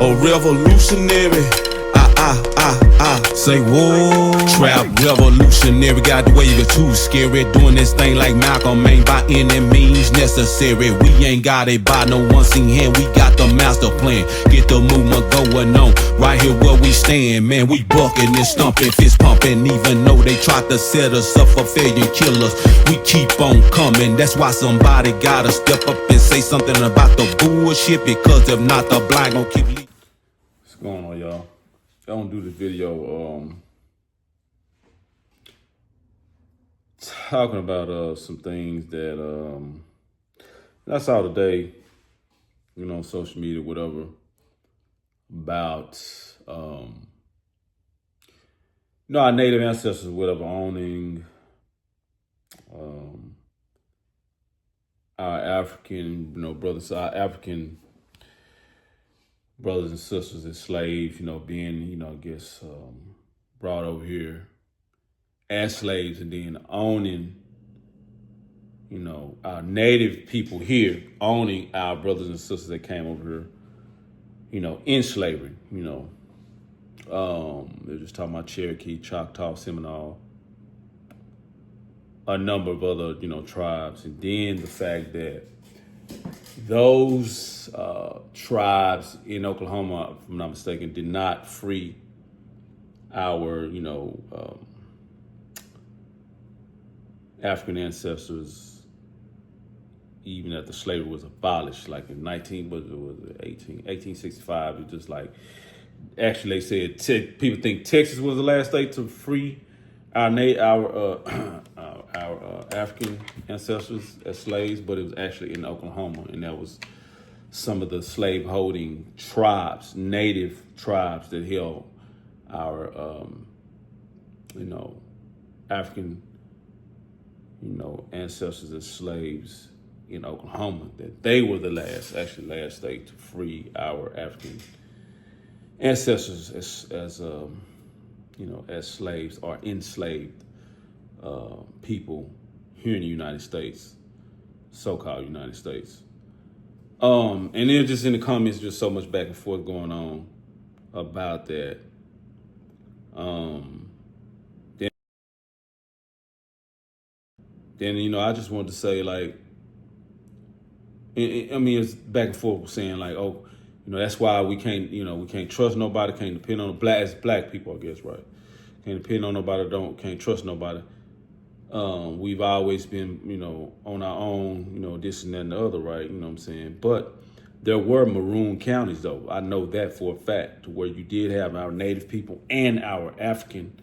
A revolutionary. Say whoa. Trap revolutionary. Got the wave it too scary. Doing this thing like Malcolm ain't by any means necessary. We ain't got it by no one seen hand. We got the master plan. Get the movement going on. Right here where we stand, man. We bucking and stumping, fist pumping. Even though they tried to set us up for failure and kill us, we keep on coming. That's why somebody gotta step up and say something about the bullshit. Because if not, the blind gon' keep leaving. What's going on, y'all? I don't do the video talking about some things that I saw today, on social media, whatever, about our native ancestors, whatever, owning our African, brothers, our African brothers and sisters as slaves, being, brought over here as slaves, and then owning, our native people here, owning our brothers and sisters that came over here, in slavery, they're just talking about Cherokee, Choctaw, Seminole, a number of other, tribes. And then the fact that those tribes in Oklahoma, if I'm not mistaken, did not free our, African ancestors, even after slavery was abolished, like in 1865. It's just like, actually they said, people think Texas was the last state to free our African ancestors as slaves, but it was actually in Oklahoma, and that was some of the slave-holding tribes, native tribes that held our, African, ancestors as slaves in Oklahoma. That they were the last state to free our African ancestors as slaves or enslaved people here in the United States, so-called United States. And then just in the comments, just so much back and forth going on about that. Then I just wanted to say, like, it's back and forth saying like, oh, that's why we can't trust nobody, can't depend on black people, I guess, right? Can't depend on nobody, can't trust nobody. We've always been, on our own, this and that and the other, right? You know what I'm saying? But there were Maroon counties, though. I know that for a fact, to where you did have our native people and our African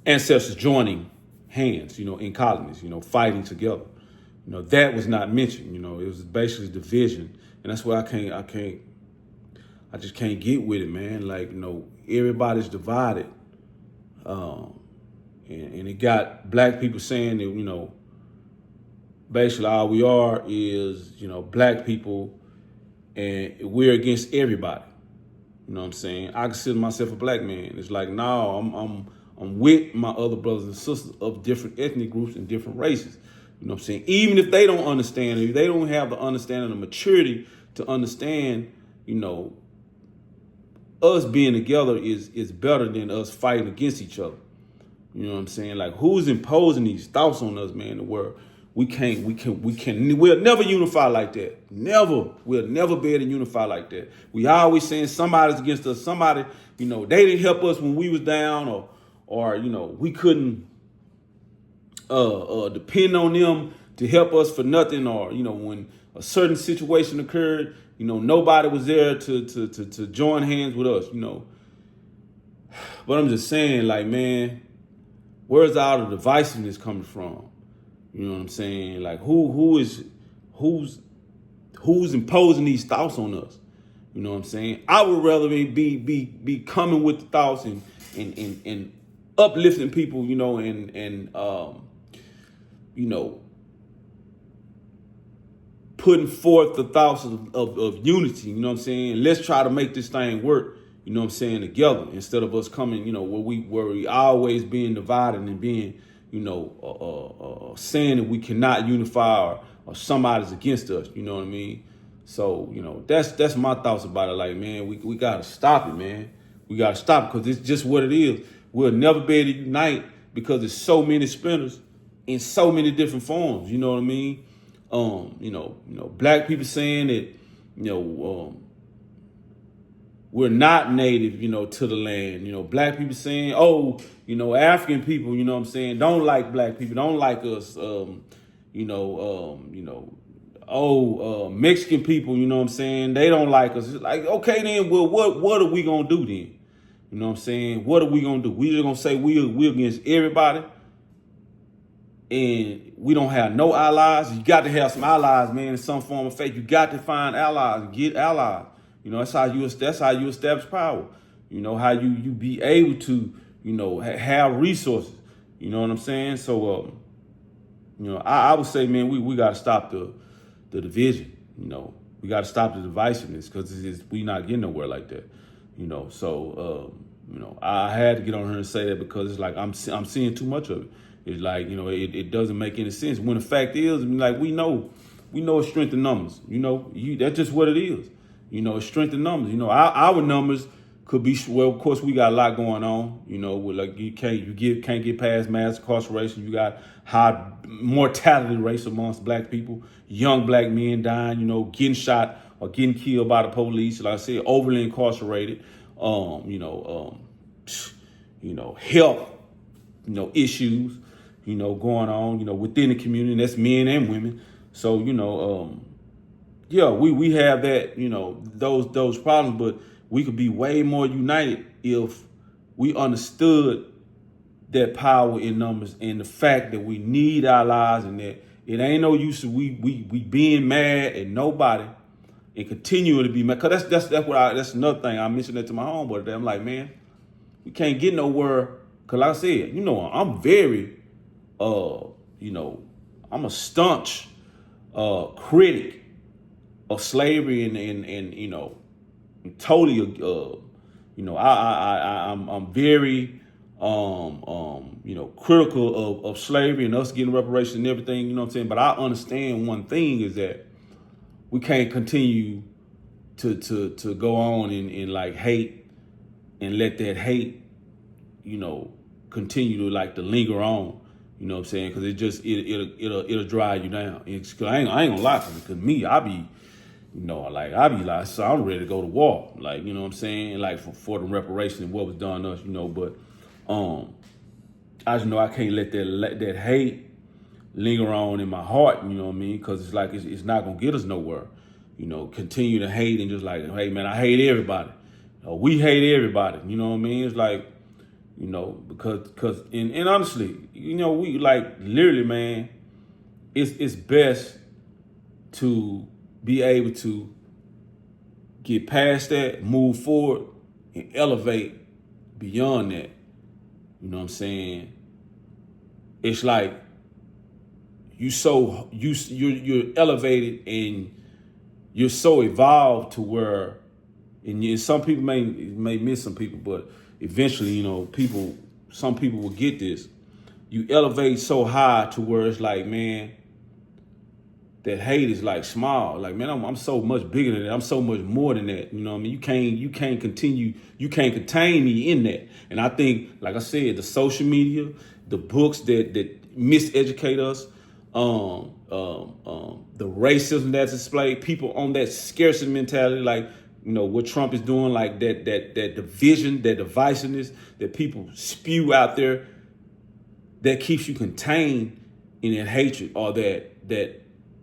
ancestors joining hands, in colonies, fighting together. That was not mentioned. It was basically division, and that's why I just can't get with it, man. Like, everybody's divided. And it got black people saying that, basically all we are is, black people, and we're against everybody. You know what I'm saying? I consider myself a black man. It's like, no, I'm with my other brothers and sisters of different ethnic groups and different races. You know what I'm saying? Even if they don't understand, if they don't have the understanding and maturity to understand, us being together is better than us fighting against each other. You know what I'm saying? Like, who's imposing these thoughts on us, man? Where we'll never unify like that. Never. We'll never be able to unify like that. We always saying somebody's against us. Somebody, they didn't help us when we was down, or we couldn't depend on them to help us for nothing, or when a certain situation occurred, nobody was there to join hands with us, But I'm just saying, like, man, where's all the divisiveness coming from? You know what I'm saying? Like, who's imposing these thoughts on us? You know what I'm saying? I would rather be coming with the thoughts and uplifting people, and putting forth the thoughts of unity. You know what I'm saying? Let's try to make this thing work. You know what I'm saying, together, instead of us coming, where we always being divided and being, saying that we cannot unify, or somebody's against us. You know what I mean? So, you know, that's my thoughts about it. Like, man, we gotta stop it, man. We gotta stop it because it's just what it is. We'll never be able to unite because there's so many splinters in so many different forms. You know what I mean? Black people saying that, we're not native, to the land. Black people saying, African people, you know what I'm saying, don't like black people, don't like us. Mexican people, you know what I'm saying, they don't like us. It's like, okay, then, well, what are we gonna do then? You know what I'm saying? What are we gonna do? We just gonna say we're against everybody, and we don't have no allies? You got to have some allies, man, in some form of faith. You got to find allies, get allies. That's how you establish power. How you be able to, have resources. You know what I'm saying? So, I would say, man, we got to stop the division. We got to stop the divisiveness because we not getting nowhere like that. So, I had to get on here and say that because it's like I'm seeing too much of it. It's like, it doesn't make any sense. When the fact is, like, we know it's strength in numbers. That's just what it is. It's strength in numbers. Our numbers could be, well, of course, we got a lot going on. With like you can't get past mass incarceration. You got high mortality rates amongst black people, young black men dying, getting shot or getting killed by the police. Like I said, overly incarcerated. Health, issues, going on, within the community. And that's men and women. So, yeah, we have that, those problems, but we could be way more united if we understood that power in numbers and the fact that we need our lives and that it ain't no use of we being mad at nobody and continuing to be mad. Cause that's that's another thing. I mentioned that to my homeboy today. I'm like, man, we can't get nowhere. Cause like I said, I'm very, I'm a staunch critic of slavery and totally, I'm very, critical of slavery and us getting reparations and everything, you know what I'm saying? But I understand one thing is that we can't continue to go on and like hate and let that hate, continue to linger on. You know what I'm saying? Because it'll drive you down. Cause I ain't gonna lie to you. Because me, I be like, so I'm ready to go to war. Like, you know what I'm saying? Like for the reparation and what was done to us, But I just know I can't let that hate linger on in my heart. You know what I mean? Because it's like it's not gonna get us nowhere. Continue to hate and just like, hey man, I hate everybody. We hate everybody. You know what I mean? It's like, because and honestly, we like literally, man, it's best to be able to get past that, move forward, and elevate beyond that. You know what I'm saying? It's like you're elevated and you're so evolved to where, and some people may miss some people, but eventually, some people will get this. You elevate so high to where it's like, man, that hate is like small. Like, man, I'm so much bigger than that. I'm so much more than that. You know what I mean? You can't contain me in that. And I think, like I said, the social media, the books that miseducate us, the racism that's displayed, people on that scarcity mentality, like, what Trump is doing, like that division, that divisiveness that people spew out there, that keeps you contained in that hatred or that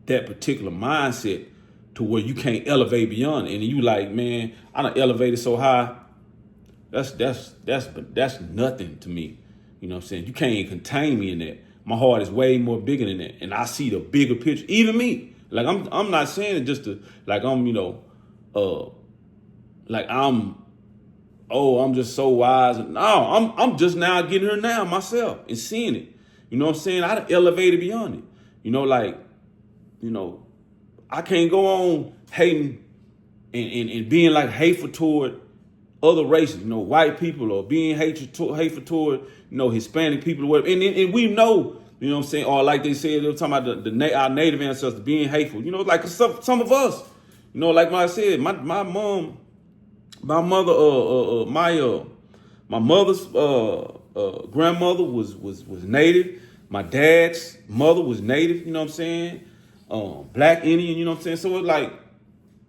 particular mindset to where you can't elevate beyond it. And you like, man, I done elevated so high. That's nothing to me. You know what I'm saying? You can't even contain me in that. My heart is way more bigger than that. And I see the bigger picture. Even me. Like I'm not saying it just to like I'm I'm just so wise. No, I'm just now getting here now myself and seeing it. You know what I'm saying? I done elevated beyond it. I can't go on hating and being like hateful toward other races, white people, or being hateful toward, Hispanic people or whatever. And we know, you know what I'm saying? Or like they said, they were talking about our native ancestors being hateful. Like some of us, You know, like I said, my mom, my mother, my mother's grandmother was Native. My dad's mother was Native. You know what I'm saying? Black Indian. You know what I'm saying? So it's like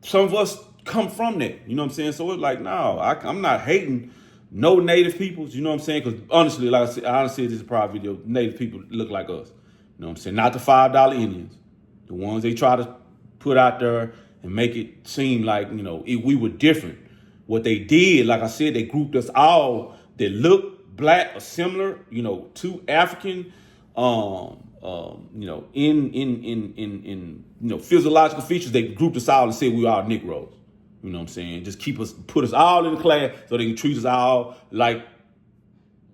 some of us come from that. You know what I'm saying? So it's like, no, I'm not hating no Native peoples. You know what I'm saying? Because honestly, like I said, honestly, this is a private video. Native people look like us. You know what I'm saying? Not the $5 Indians, the ones they try to put out there and make it seem like, you know, we were different. What they did, like I said, they grouped us all that look black or similar, you know, to African, you know, in you know, physiological features. They grouped us all and said we are Negroes. You know what I'm saying? Just put us all in the class so they can treat us all like,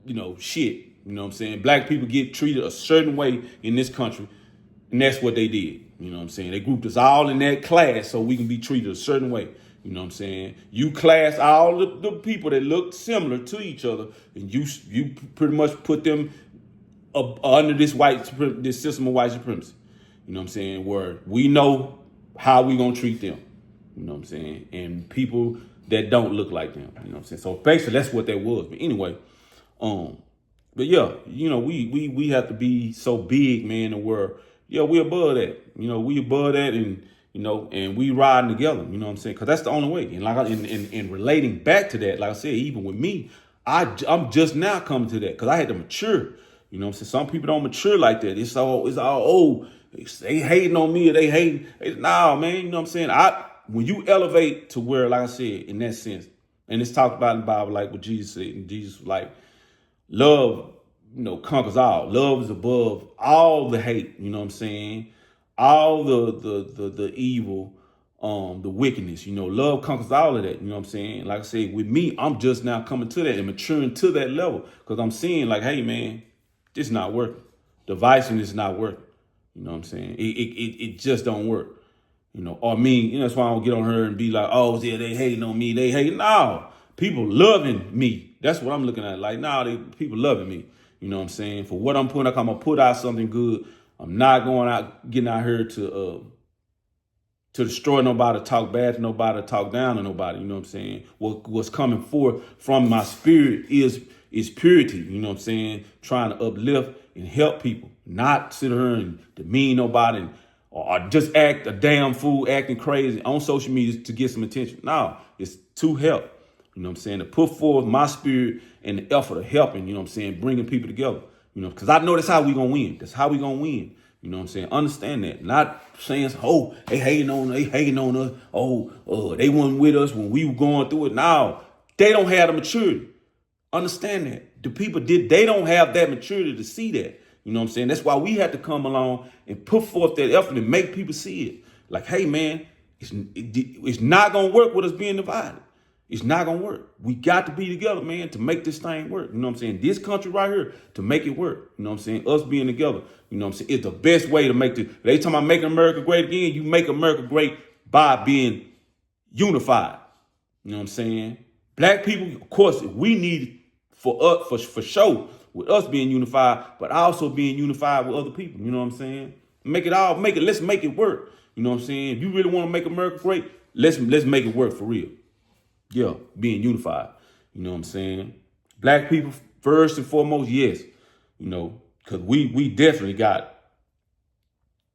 you know, shit. You know what I'm saying? Black people get treated a certain way in this country, and that's what they did. You know what I'm saying? They grouped us all in that class so we can be treated a certain way. You know what I'm saying? You class all the people that look similar to each other, and you pretty much put them under this system of white supremacy. You know what I'm saying? Where we know how we gonna treat them. You know what I'm saying? And people that don't look like them. You know what I'm saying? So basically, that's what that was. But anyway, but yeah, you know, we have to be so big, man, and we above that. You know, we above that, and you know, and we riding together. You know what I'm saying? Because that's the only way. And like in relating back to that, like I said, even with me, I'm just now coming to that because I had to mature. You know what I'm saying? Some people don't mature like that. It's all oh, they hating on me or they hating. Nah, man. You know what I'm saying? When you elevate to where, like I said, in that sense, and it's talked about in the Bible, like what Jesus said, and Jesus was like, love, you know, conquers all. Love is above all the hate. You know what I'm saying? All the evil, the wickedness. You know, love conquers all of that. You know what I'm saying? Like I said, with me, I'm just now coming to that and maturing to that level because I'm seeing like, hey, man, this is not working. Divising is not working. You know what I'm saying? It just don't work. You know, or me, you know, that's why I don't get on her and be like, oh, yeah, they hating on me. They hating. No, people loving me. That's what I'm looking at. Like, people loving me. You know what I'm saying? For what I'm putting out, I'm going to put out something good. I'm not going out, getting out here to destroy nobody, talk bad to nobody, talk down to nobody. You know what I'm saying? What's coming forth from my spirit is purity. You know what I'm saying? Trying to uplift and help people, not sit here and demean nobody or just act a damn fool, acting crazy on social media to get some attention. No, it's to help. You know what I'm saying? To put forth my spirit and the effort of helping, you know what I'm saying, bringing people together. You know, because I know that's how we going to win. That's how we going to win. You know what I'm saying? Understand that. Not saying, oh, they hating on us. Oh, they weren't with us when we were going through it. No, they don't have the maturity. Understand that. The people they don't have that maturity to see that. You know what I'm saying? That's why we have to come along and put forth that effort and make people see it. Like, hey, man, it's not going to work with us being divided. It's not going to work. We got to be together, man, to make this thing work. You know what I'm saying? This country right here, to make it work. You know what I'm saying? Us being together, you know what I'm saying? It's the best way to make they talking about making America great again. You make America great by being unified. You know what I'm saying? Black people, of course, we need for us, for sure, with us being unified, but also being unified with other people. You know what I'm saying? Let's make it work. You know what I'm saying? If you really want to make America great, let's make it work for real. Yeah, being unified. You know what I'm saying? Black people, first and foremost, yes. You know, because we definitely got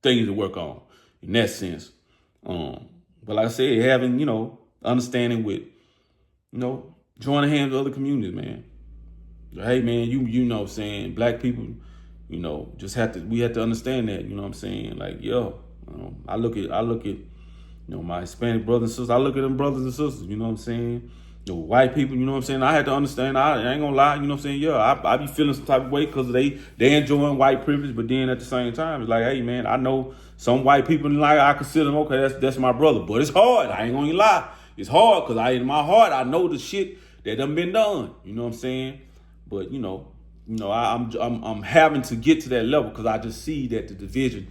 things to work on in that sense. But like I said, having, you know, understanding with, you know, joining hands with other communities, man. Hey, man, you know what I'm saying? Black people, you know, we have to understand that, you know what I'm saying? Like, yo, I look at, you know, my Hispanic brothers and sisters, I look at them brothers and sisters, you know what I'm saying? The white people, you know what I'm saying? I had to understand, I ain't gonna lie, you know what I'm saying? Yeah, I be feeling some type of way because they enjoying white privilege, but then at the same time, it's like, hey, man, I know some white people, like, I consider them, okay, that's my brother, but it's hard, I ain't gonna lie. It's hard because in my heart, I know the shit that done been done, you know what I'm saying? But, you know, I'm having to get to that level because I just see that the division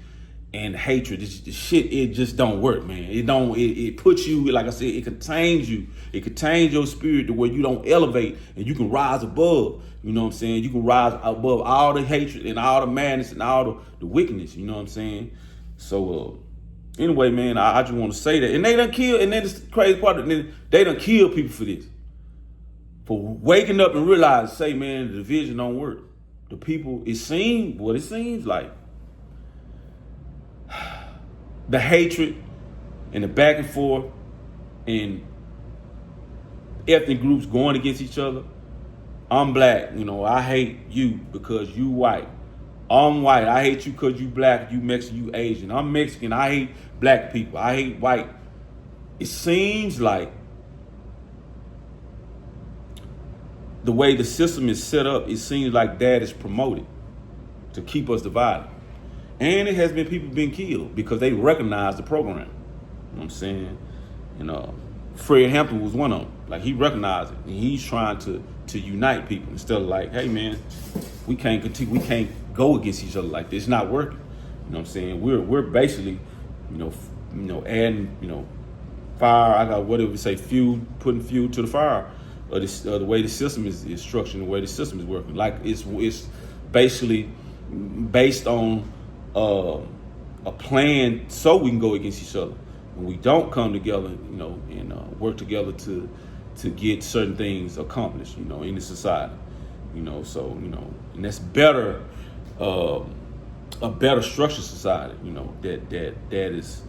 and hatred, the shit, it just don't work, man. It puts you, like I said, it contains you. It contains your spirit to where you don't elevate and you can rise above. You know what I'm saying? You can rise above all the hatred and all the madness and all the wickedness. You know what I'm saying? So, Anyway, man, I just want to say that. And they done kill, and then this crazy part, they done kill people for this. For waking up and realize, say, man, the division don't work. The people, it seems like. The hatred and the back and forth and ethnic groups going against each other. I'm black, I hate you because you white. I'm white, I hate you because you black, you Mexican, you Asian. I'm Mexican, I hate black people, I hate white. It seems like the way the system is set up, it seems like that is promoted to keep us divided. And it has been people being killed because they recognize the program. You know what I'm saying? Fred Hampton was one of them. Like, he recognized it, and he's trying to unite people instead of like, hey man, we can't continue, we can't go against each other like this. It's not working. You know what I'm saying? We're basically, adding, fire. I got whatever we say, fuel, putting fuel to the fire. The way the system is structured, the way the system is working. Like it's basically based on a plan so we can go against each other. When we don't come together, and work together to get certain things accomplished, in the society, so, and that's better, a better structured society, that is,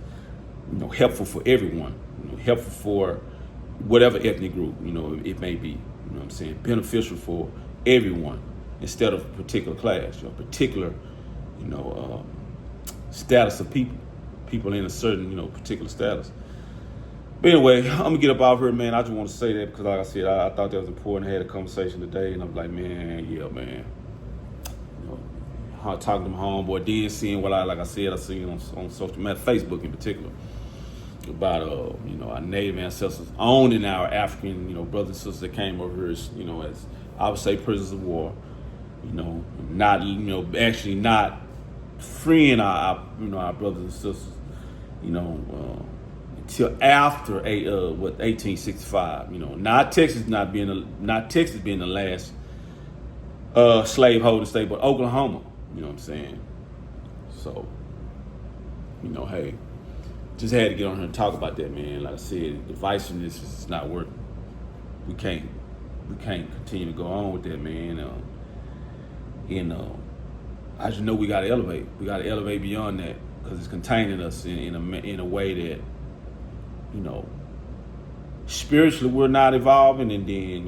helpful for everyone, helpful for whatever ethnic group, it may be, what I'm saying, beneficial for everyone instead of a particular class, particular, status of people in a certain, particular status. But anyway, I'm gonna get up out here, man. I just want to say that because, like I said, I thought that was important. I had a conversation today, and I'm like, man, yeah, man. Talking to my homeboy, then seeing what I seen on social media, Facebook in particular, about our native ancestors owning our African, brothers and sisters that came over here, as I would say prisoners of war, not, actually not freeing our brothers and sisters, until after 1865. Not Texas being the last slaveholding state, but Oklahoma. You know what I'm saying? So, hey, just had to get on here and talk about that, man. Like I said, divisiveness is not working. We can't continue to go on with that, man. I just know we gotta elevate. We gotta elevate beyond that because it's containing us in a way that, spiritually we're not evolving, and then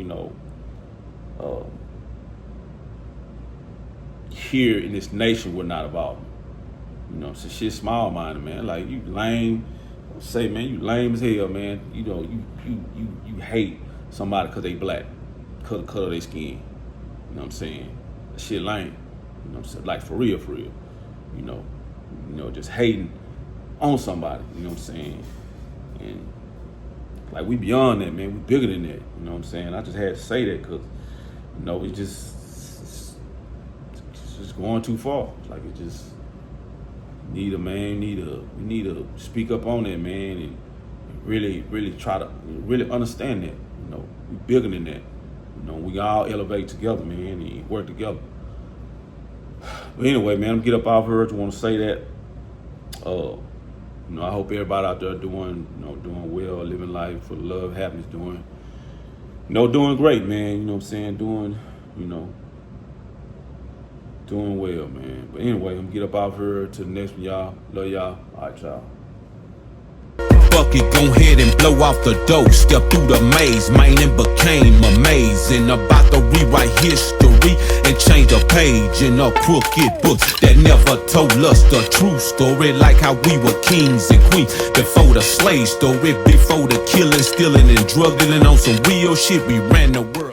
here in this nation we're not evolving. So shit small-minded, man. Like, you lame. Say, man, you lame as hell, man. You hate somebody because they black, color of their skin. You know what I'm saying? That shit lame. You know what I'm saying? Like, for real. Just hating on somebody. You know what I'm saying? And like, we beyond that, man. We bigger than that. You know what I'm saying? I just had to say that because, it's just going too far. Like, it just we need to speak up on that, man, and really try to really understand that. We bigger than that. We all elevate together, man, and work together. But anyway, man, I'm gonna get up out here. I just want to say that. I hope everybody out there doing well, living life for love, happiness, doing great, man. You know what I'm saying? Doing well, man. But anyway, I'm gonna get up out here to the next one, y'all. Love y'all. All right, y'all. Fuck it, go ahead and blow off the dough. Step through the maze, man, and became amazing. About to rewrite history and change a page in a crooked book that never told us the true story. Like how we were kings and queens before the slave story, before the killing, stealing, and drug dealing on some real shit. We ran the world.